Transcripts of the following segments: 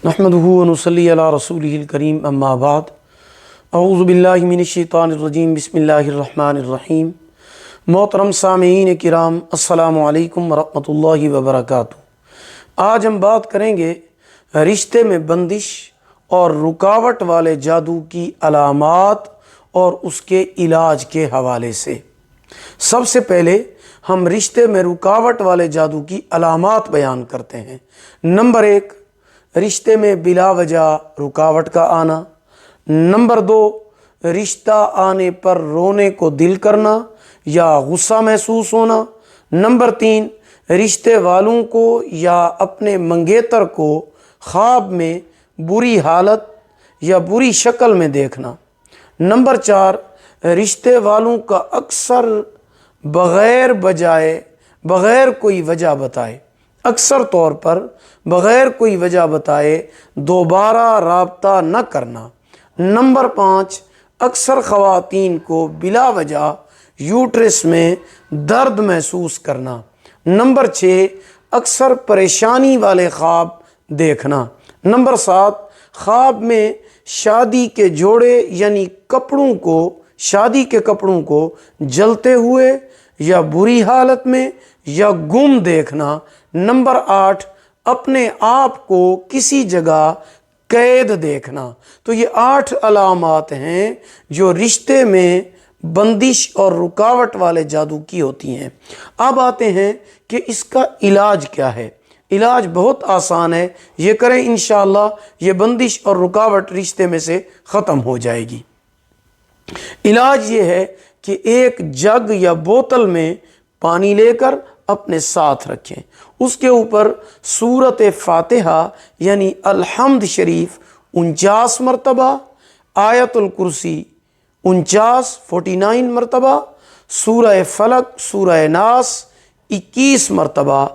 نحمدہ ونصلی علی رسولہ الکریم اما بعد اعوذ باللہ من الشیطان الرجیم بسم اللہ الرحمن الرحیم۔ محترم سامعین کرام، السلام علیکم ورحمۃ اللہ وبرکاتہ۔ آج ہم بات کریں گے رشتے میں بندش اور رکاوٹ والے جادو کی علامات اور اس کے علاج کے حوالے سے۔ سب سے پہلے ہم رشتے میں رکاوٹ والے جادو کی علامات بیان کرتے ہیں۔ نمبر 1، رشتے میں بلا وجہ رکاوٹ کا آنا۔ نمبر 2، رشتہ آنے پر رونے کو دل کرنا یا غصہ محسوس ہونا۔ نمبر 3، رشتے والوں کو یا اپنے منگیتر کو خواب میں بری حالت یا بری شکل میں دیکھنا۔ نمبر 4، رشتے والوں کا اکثر بغیر کوئی وجہ بتائے، اکثر طور پر بغیر کوئی وجہ بتائے دوبارہ رابطہ نہ کرنا۔ نمبر 5، اکثر خواتین کو بلا وجہ یوٹرس میں درد محسوس کرنا۔ نمبر 6، اکثر پریشانی والے خواب دیکھنا۔ نمبر 7، خواب میں شادی کے جوڑے یعنی شادی کے کپڑوں کو جلتے ہوئے یا بری حالت میں یا گم دیکھنا۔ نمبر 8، اپنے آپ کو کسی جگہ قید دیکھنا۔ تو یہ 8 علامات ہیں جو رشتے میں بندش اور رکاوٹ والے جادو کی ہوتی ہیں۔ اب آتے ہیں کہ اس کا علاج کیا ہے۔ علاج بہت آسان ہے، یہ کریں انشاءاللہ یہ بندش اور رکاوٹ رشتے میں سے ختم ہو جائے گی۔ علاج یہ ہے کہ ایک جگ یا بوتل میں پانی لے کر اپنے ساتھ رکھیں، اس کے اوپر سورۃ فاتحہ یعنی الحمد شریف 49 مرتبہ، آیت الکرسی 49 مرتبہ، سورہ فلق سورہ ناس 21 مرتبہ،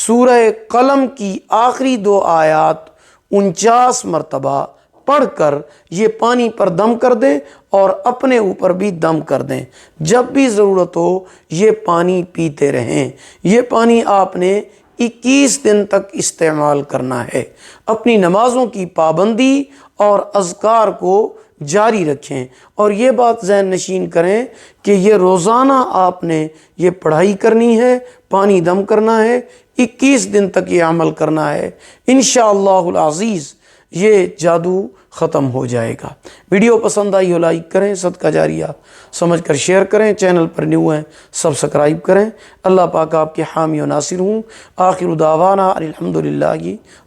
سورہ قلم کی آخری 2 آیات 49 مرتبہ پڑھ کر یہ پانی پر دم کر دیں اور اپنے اوپر بھی دم کر دیں۔ جب بھی ضرورت ہو یہ پانی پیتے رہیں۔ یہ پانی آپ نے 21 دن تک استعمال کرنا ہے۔ اپنی نمازوں کی پابندی اور اذکار کو جاری رکھیں، اور یہ بات ذہن نشین کریں کہ یہ روزانہ آپ نے یہ پڑھائی کرنی ہے، پانی دم کرنا ہے، 21 دن تک یہ عمل کرنا ہے۔ انشاءاللہ العزیز یہ جادو ختم ہو جائے گا۔ ویڈیو پسند آئی ہو لائک کریں، صدقہ جاریہ سمجھ کر شیئر کریں، چینل پر نیو ہیں سبسکرائب کریں۔ اللہ پاک آپ کے حامی و ناصر ہوں۔ آخر دعوانا الحمدللہ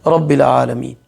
رب العالمین۔